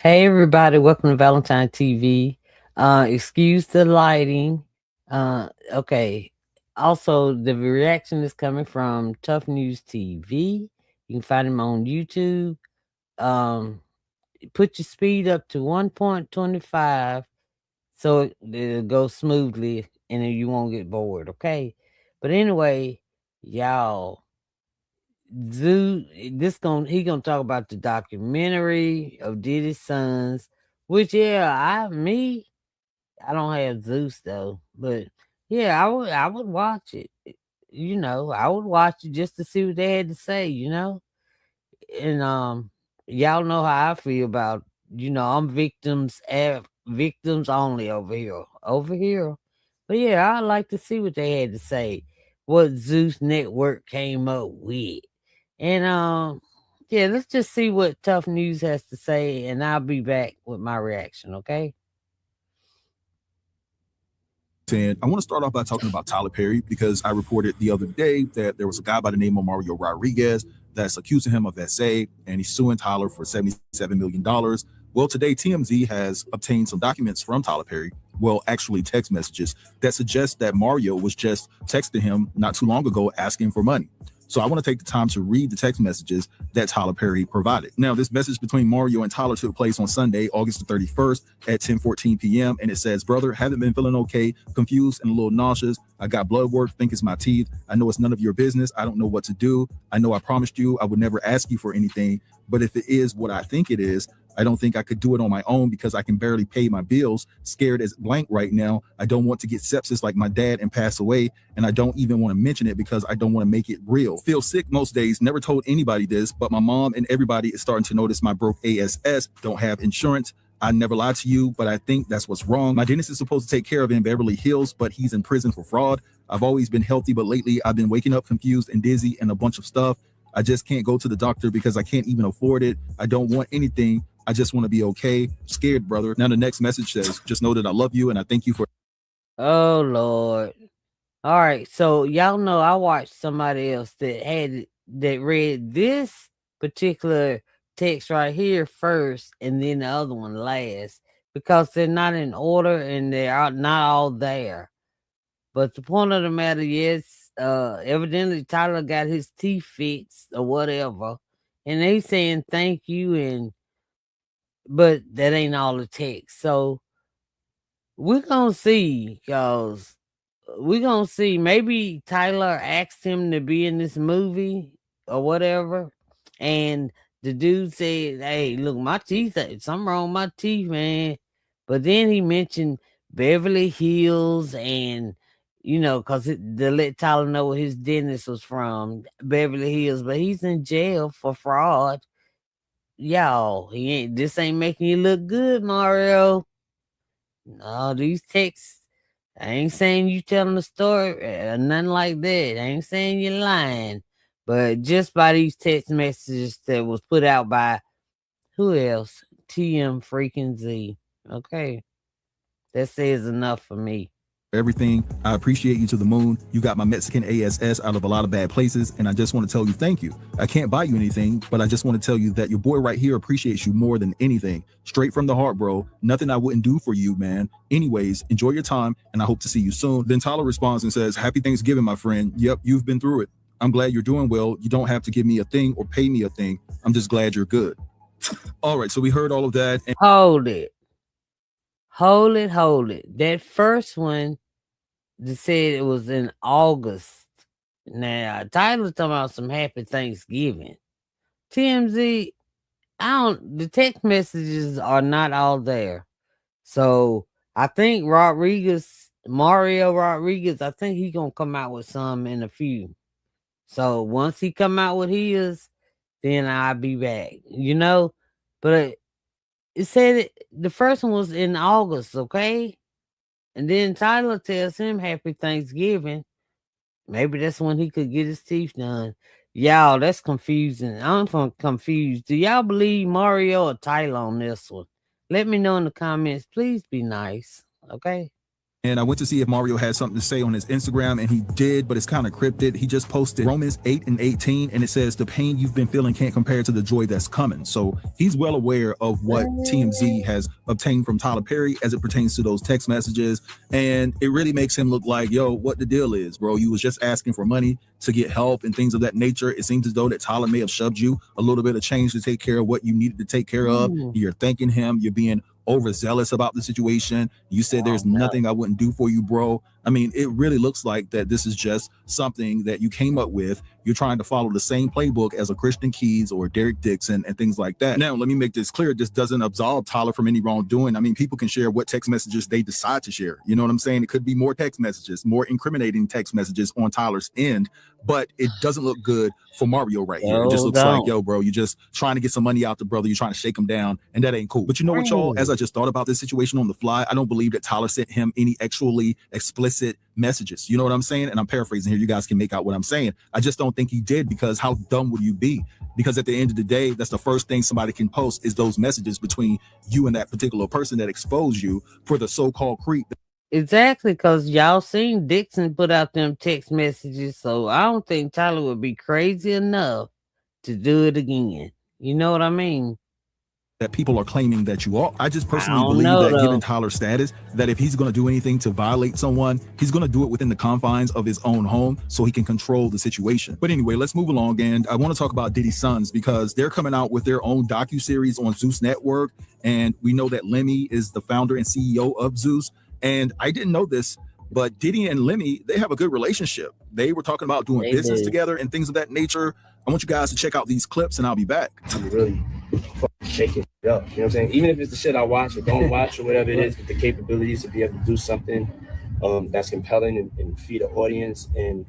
Hey everybody, welcome to Valentine TV. Excuse the lighting. Okay. Also, the reaction is coming from Tough News TV. You can find him on YouTube. Um, put your speed up to 1.25 so it'll go smoothly and then you won't get bored, okay? But anyway, y'all, Zoo, he gonna talk about the documentary of Diddy's sons, which I don't have Zeus though, but yeah, I would watch it. I would watch it just to see what they had to say, and y'all know how I feel about I'm victims only over here, but yeah, I like to see what they had to say, what Zeus Network came up with. And yeah, let's just see what Tough News has to say, and I'll be back with my reaction, okay? And I want to start off by talking about Tyler Perry because I reported the other day that there was a guy by the name of Mario Rodriguez that's accusing him of SA, and he's suing Tyler for $77 million. Well, today TMZ has obtained some documents from Tyler Perry, well, actually text messages that suggest that Mario was just texting him not too long ago asking for money. So I want to take the time to read the text messages that Tyler Perry provided. Now, this message between Mario and Tyler took place on Sunday, August the 31st at 10:14 p.m. And it says, "Brother, haven't been feeling okay, confused and a little nauseous. I got blood work, think it's my teeth. I know it's none of your business. I don't know what to do. I know I promised you I would never ask you for anything. But if it is what I think it is, I don't think I could do it on my own because I can barely pay my bills. Scared as blank right now. I don't want to get sepsis like my dad and pass away. And I don't even want to mention it because I don't want to make it real. Feel sick most days. Never told anybody this, but my mom and everybody is starting to notice my broke ASS. Don't have insurance. I never lied to you, but I think that's what's wrong. My dentist is supposed to take care of it in Beverly Hills, but he's in prison for fraud. I've always been healthy, but lately I've been waking up confused and dizzy and a bunch of stuff. I just can't go to the doctor because I can't even afford it. I don't want anything. I just want to be okay. Scared, brother." Now the next message says, "Just know that I love you and I thank you for." Oh Lord. All right, so y'all know I watched somebody else that read this particular text right here first and then the other one last because they're not in order and they are not all there. But the point of the matter is, evidently Tyler got his teeth fixed or whatever, and they saying thank you, but that ain't all the text. So we're gonna see, cause we're gonna see. Maybe Tyler asked him to be in this movie or whatever, and the dude said, "Hey, look, my teeth, something wrong with my teeth, man." But then he mentioned Beverly Hills, and cause to let Tyler know where his dentist was from, Beverly Hills. But he's in jail for fraud, y'all. This ain't making you look good, Mario. No, these texts. I ain't saying you telling the story or nothing like that. I ain't saying you're lying. But just by these text messages that was put out by who else? TM freaking Z. Okay. That says enough for me. everything. I appreciate you to the moon. You got my Mexican ASS out of a lot of bad places, and I just want to tell you thank you. I can't buy you anything, but I just want to tell you that your boy right here appreciates you more than anything. Straight from the heart, bro. Nothing I wouldn't do for you, man. Anyways, enjoy your time, and I hope to see you soon." Then Tyler responds and says, "Happy Thanksgiving, my friend. Yep, you've been through it. I'm glad you're doing well. You don't have to give me a thing or pay me a thing. I'm just glad you're good." All right, so we heard all of that. And Hold it. Hold it. Hold it. That first one that said it was in August. Now, Tyler's talking about some happy Thanksgiving. TMZ, the text messages are not all there. So I think Mario Rodriguez, I think he gonna come out with some in a few. So once he come out with his, then I'll be back. But it said the first one was in August, okay? And then Tyler tells him Happy Thanksgiving. Maybe that's when he could get his teeth done. Y'all, that's confusing. Confused. Do y'all believe Mario or Tyler on this one? Let me know in the comments. Please be nice. Okay. And I went to see if Mario had something to say on his Instagram, and he did, but it's kind of cryptic. He just posted Romans 8:18, and it says, "The pain you've been feeling can't compare to the joy that's coming." So he's well aware of what TMZ has obtained from Tyler Perry as it pertains to those text messages. And it really makes him look like, yo, what the deal is, bro. You was just asking for money to get help and things of that nature. It seems as though that Tyler may have shoved you a little bit of change to take care of what you needed to take care of. You're thanking him. You're being overzealous about the situation. You said there's nothing I wouldn't do for you, bro. I mean, it really looks like that this is just something that you came up with. You're trying to follow the same playbook as a Christian Keys or Derek Dixon and things like that. Now, let me make this clear. This doesn't absolve Tyler from any wrongdoing. I mean, people can share what text messages they decide to share. You know what I'm saying? It could be more text messages, more incriminating text messages on Tyler's end, but it doesn't look good for Mario right here. It just looks like, yo, bro, you're just trying to get some money out the brother. You're trying to shake him down, and that ain't cool. But you know what, y'all? As I just thought about this situation on the fly, I don't believe that Tyler sent him any actually explicit messages. You know what I'm saying? And I'm paraphrasing here. You guys can make out what I'm saying. I just don't think he did, because how dumb would you be? Because at the end of the day, that's the first thing somebody can post is those messages between you and that particular person that exposed you for the so-called creep. Exactly, because y'all seen Dixon put out them text messages, so I don't think Tyler would be crazy enough to do it again. You know what I mean? That people are claiming that you are. I just personally believe that given Tyler's status, that if he's going to do anything to violate someone, he's going to do it within the confines of his own home so he can control the situation. But anyway, let's move along. And I want to talk about Diddy's sons, because they're coming out with their own docuseries on Zeus Network. And we know that Lemmy is the founder and CEO of Zeus. And I didn't know this, but Diddy and Lemmy, they have a good relationship. They were talking about doing business together and things of that nature. I want you guys to check out these clips, and I'll be back. I'm really shaking it up. You know what I'm saying? Even if it's the shit I watch or don't watch or whatever it is, with the capabilities to be able to do something that's compelling and feed an audience and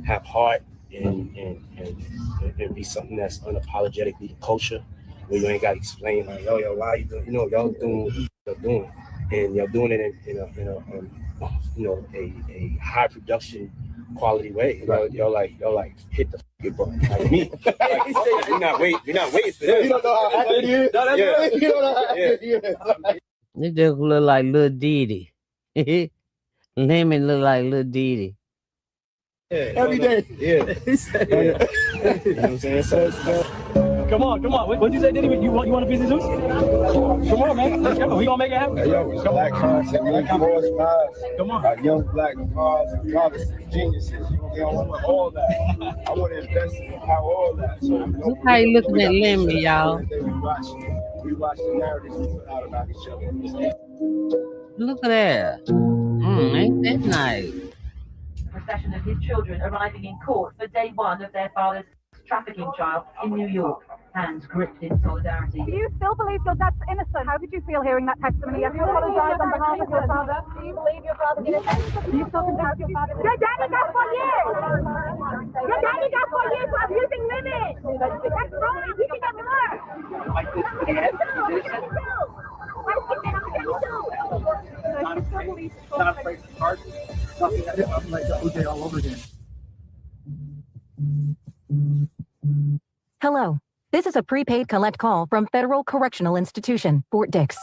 have heart and be something that's unapologetically the culture, where you ain't got to explain like, yo, why you doing? You know, y'all doing what you're doing, and y'all doing it in a high production quality way. Y'all like hit the button like me. You're not waiting for that. You don't know how active he is. No, that's right. You don't know how active he is. They just look like Lil Diddy. Lemon look like Lil Diddy. Yeah, every day. Yeah. You know what I'm saying? So, come on. What'd you say, Diddy? You want a piece of Zeus? Come on, man. Let's go. We gonna make it happen. Hey, yo, black content, come on. Young black fathers, geniuses. You know, they don't want all that. I want to invest in all that. So look how you looking at Lemmy, y'all. We watch the narratives we put out about each other. Look at that. Ain't that nice? Procession of his children arriving in court for day one of their father's trafficking trial in New York, hands gripped in solidarity. Do you still believe your dad's innocent? How did you feel hearing that testimony? Have you apologized on behalf of your father? Do you believe your father's innocent? Do you still think your father? Your daddy got 4 years! Your daddy got 4 years for abusing women! That's wrong! You can get more! Not afraid to charge. Nothing like OJ all over again. Hello. This is a prepaid collect call from Federal Correctional Institution, Fort Dix.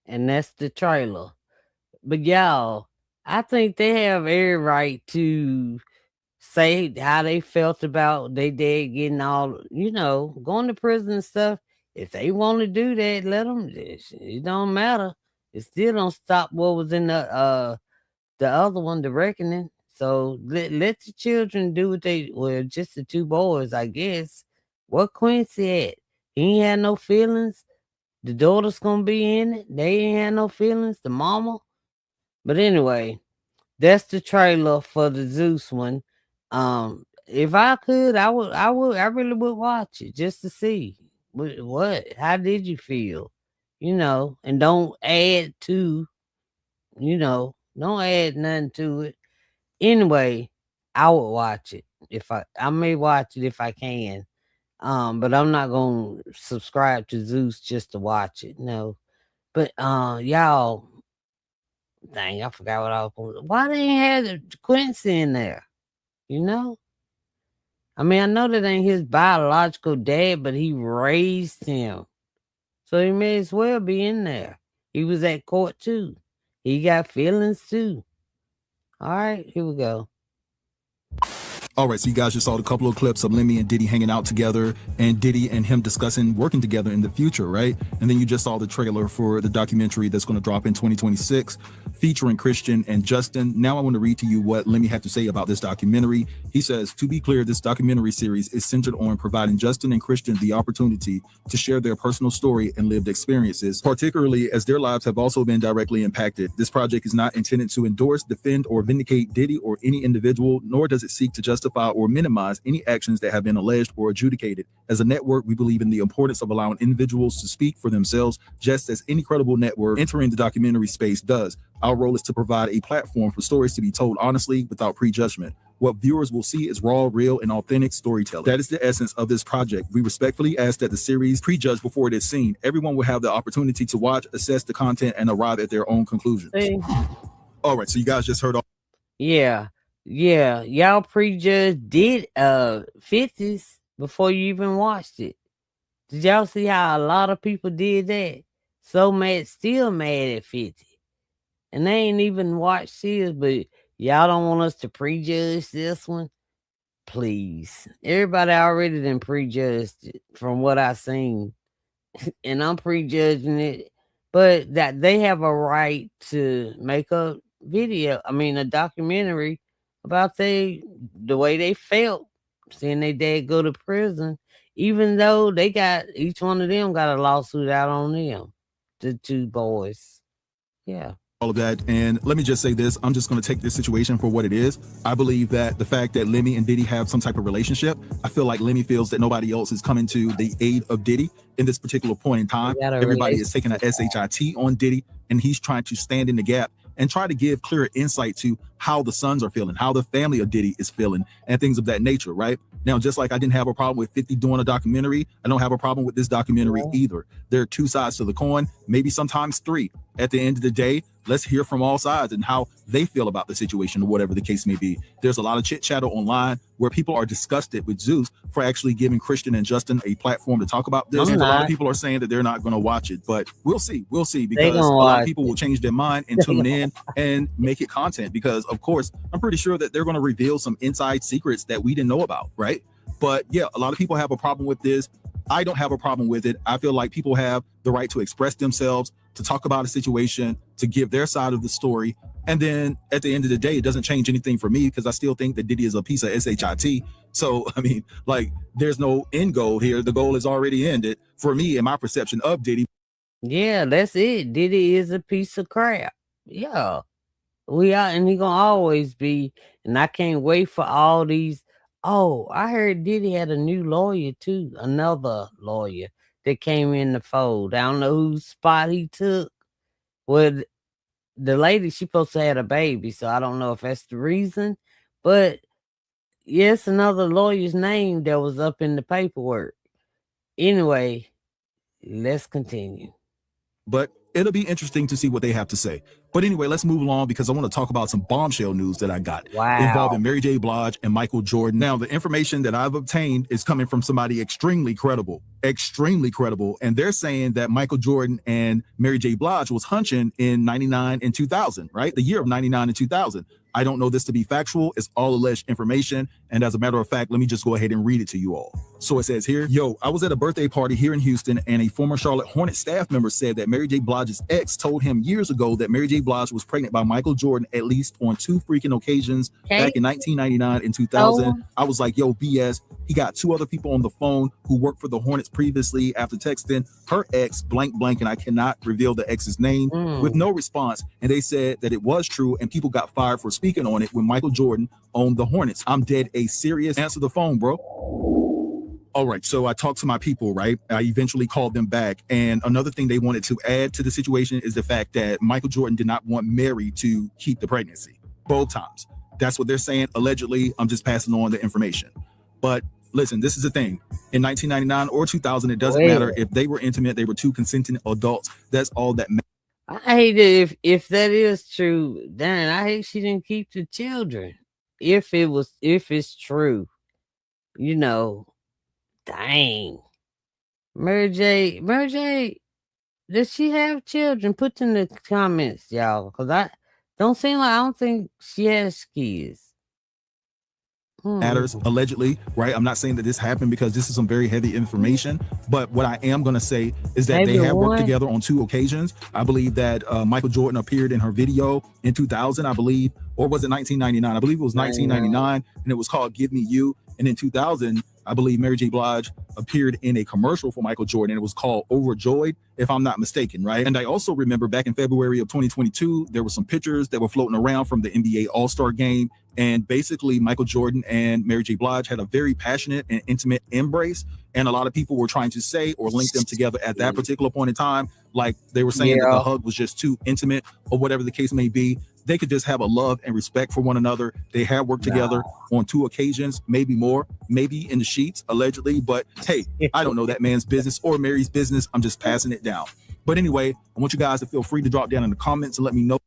And that's the trailer. But y'all, I think they have every right to say how they felt about their dad getting all, going to prison and stuff. If they want to do that, let them. It don't matter. It still don't stop what was in the other one, the reckoning. So let the children do what just the 2 boys, I guess. What Quincy at? He ain't had no feelings. The daughter's gonna be in it. They ain't had no feelings. The mama. But anyway, that's the trailer for the Zeus one. If I could, I really would watch it just to see how did you feel, and don't add to, don't add nothing to it. Anyway, I would watch it I may watch it if I can. But I'm not gonna subscribe to Zeus just to watch it. No. But y'all, dang, I forgot what I was going. Why they ain't had Quincy in there? I mean, I know that ain't his biological dad, but he raised him. So he may as well be in there. He was at court too. He got feelings too. All right, here we go. All right, so you guys just saw a couple of clips of Lemmy and Diddy hanging out together, and Diddy and him discussing working together in the future, right? And then you just saw the trailer for the documentary that's going to drop in 2026, featuring Christian and Justin. Now I want to read to you what Lemmy had to say about this documentary. He says, to be clear, this documentary series is centered on providing Justin and Christian the opportunity to share their personal story and lived experiences, particularly as their lives have also been directly impacted. This project is not intended to endorse, defend, or vindicate Diddy or any individual, nor does it seek to justify or minimize any actions that have been alleged or adjudicated. As a network, we believe in the importance of allowing individuals to speak for themselves, just as any credible network entering the documentary space does. Our role is to provide a platform for stories to be told honestly without prejudgment. What viewers will see is raw, real, and authentic storytelling. That is the essence of this project. We respectfully ask that the series prejudge before it is seen. Everyone will have the opportunity to watch, assess the content, and arrive at their own conclusions. See? All right, so you guys just heard all. Yeah. Y'all prejudged did 50s before you even watched it. Did y'all see how a lot of people did that? So mad, still mad at 50. And they ain't even watched this, but y'all don't want us to prejudge this one? Please. Everybody already done prejudged it from what I seen. And I'm prejudging it. But that they have a right to make a documentary about the way they felt seeing their dad go to prison, even though each one of them got a lawsuit out on them, the two boys. Yeah. All of that. And let me just say this, I'm just going to take this situation for what it is. I believe that the fact that Lemmy and Diddy have some type of relationship, I feel like Lemmy feels that nobody else is coming to the aid of Diddy in this particular point in time. Everybody is taking a SHIT on Diddy, and he's trying to stand in the gap and try to give clear insight to how the sons are feeling, how the family of Diddy is feeling, and things of that nature, right? Now, just like I didn't have a problem with 50 doing a documentary, I don't have a problem with this documentary either. There are two sides to the coin, maybe sometimes three. At the end of the day, let's hear from all sides and how they feel about the situation or whatever the case may be. There's a lot of chit chatter online where people are disgusted with Zeus for actually giving Christian and Justin a platform to talk about this. And a lot of people are saying that they're not going to watch it, but we'll see because a lot of people will change their mind and tune in and make it content because, of course, I'm pretty sure that they're going to reveal some inside secrets that we didn't know about, right? But yeah, a lot of people have a problem with this. I don't have a problem with it. I feel like people have the right to express themselves, to talk about a situation, to give their side of the story. And then at the end of the day, it doesn't change anything for me because I still think that Diddy is a piece of SHIT. So, I mean, like, there's no end goal here. The goal is already ended for me in my perception of Diddy. Yeah, that's it. Diddy is a piece of crap. Yeah. We are, and he gonna always be. And I can't wait for all these. Oh, I heard Diddy had a new lawyer too, another lawyer that came in the fold. I don't know whose spot he took. Well, the lady, she supposed to have a baby, so I don't know if that's the reason. But yes, another lawyer's name that was up in the paperwork. Anyway, let's continue. But it'll be interesting to see what they have to say. But anyway, let's move along because I want to talk about some bombshell news that I got involving Mary J. Blige and Michael Jordan. Now, the information that I've obtained is coming from somebody extremely credible. And they're saying that Michael Jordan and Mary J. Blige was hunching in 99 and 2000, right? The year of 99 and 2000. I don't know this to be factual. It's all alleged information. And as a matter of fact, let me just go ahead and read it to you all. So it says here, yo, I was at a birthday party here in Houston and a former Charlotte Hornets staff member said that Mary J. Blige's ex told him years ago that Mary J. Blige was pregnant by Michael Jordan at least on 2 freaking occasions back in 1999 and 2000. I was like, yo, BS. He got 2 other people on the phone who worked for the Hornets previously after texting her ex blank, and I cannot reveal the ex's name with no response. And they said that it was true and people got fired for speaking on it when Michael Jordan owned the Hornets. I'm dead a serious. Answer the phone, bro. All right, so I talked to my people, right? I eventually called them back. And another thing they wanted to add to the situation is the fact that Michael Jordan did not want Mary to keep the pregnancy both times. That's what they're saying. Allegedly, I'm just passing on the information. But listen, this is the thing. In 1999 or 2000, it doesn't matter if they were intimate. They were 2 consenting adults. That's all that matters. I hate it if that is true. Darn, I hate she didn't keep the children. If it's true, you know, dang. Mary J, Does she have children? Put in the comments, y'all, because I don't think she has kids. Matters, allegedly, right? I'm not saying that this happened because this is some very heavy information, but what I am going to say is that Maybe they have worked one. together on 2 occasions. I believe that Michael Jordan appeared in her video in 2000, I believe, or was it 1999? I believe it was 1999, and it was called Give Me You. And in 2000, I believe Mary J. Blige appeared in a commercial for Michael Jordan, and it was called Overjoyed, if I'm not mistaken, right? And I also remember back in February of 2022, there were some pictures that were floating around from the NBA All-Star Game, and basically Michael Jordan and Mary J. Blige had a very passionate and intimate embrace, and a lot of people were trying to say or link them together at that particular point in time, like they were saying that the hug was just too intimate or whatever the case may be. They could just have a love and respect for one another. They have worked together on 2 occasions, maybe more, maybe in the sheets, allegedly. But hey, I don't know that man's business or Mary's business. I'm just passing it down. But anyway, I want you guys to feel free to drop down in the comments and let me know.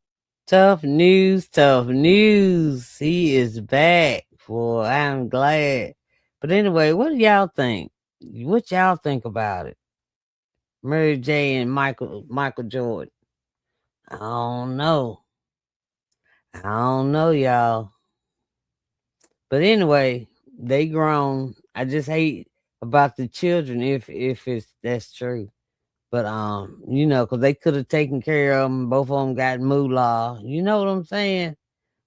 Tough news, tough news. He is back, boy. I'm glad. But anyway, what do y'all think? What y'all think about it? Mary J. and Michael Jordan. I don't know. Y'all. But anyway, they grown. I just hate about the children if that's true. But because they could have taken care of them. Both of them got moolah. You know what I'm saying?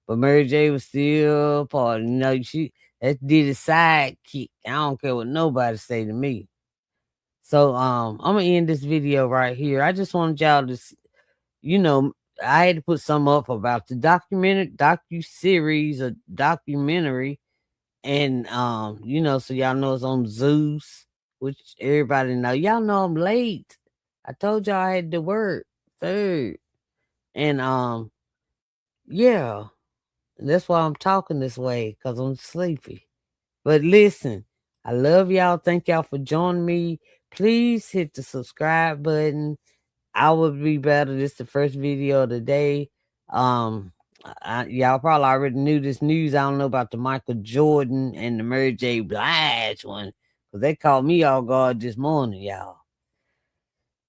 But Mary J was still part. That did a sidekick. I don't care what nobody say to me. So I'm gonna end this video right here. I just wanted y'all to, I had to put some up about the docu-series or documentary, and so y'all know it's on Zeus, which everybody know. Y'all know I'm late. I told y'all I had to work third, and yeah, that's why I'm talking this way, because I'm sleepy. But listen, I love y'all. Thank y'all for joining me. Please hit the subscribe button. I would be better. This is the first video of the day. Y'all probably already knew this news. I don't know about the Michael Jordan and the Mary J. Blige one, because they called me all guard this morning, y'all.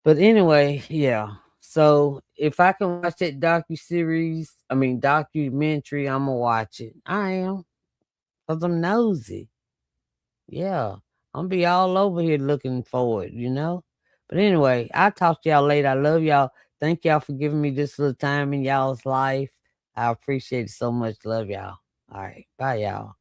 But anyway, yeah. So if I can watch that documentary, I'm gonna watch it. I am, because I'm nosy. Yeah. I'm gonna be all over here looking forward, But anyway, I'll talk to y'all later. I love y'all. Thank y'all for giving me this little time in y'all's life. I appreciate it so much. Love y'all. All right. Bye, y'all.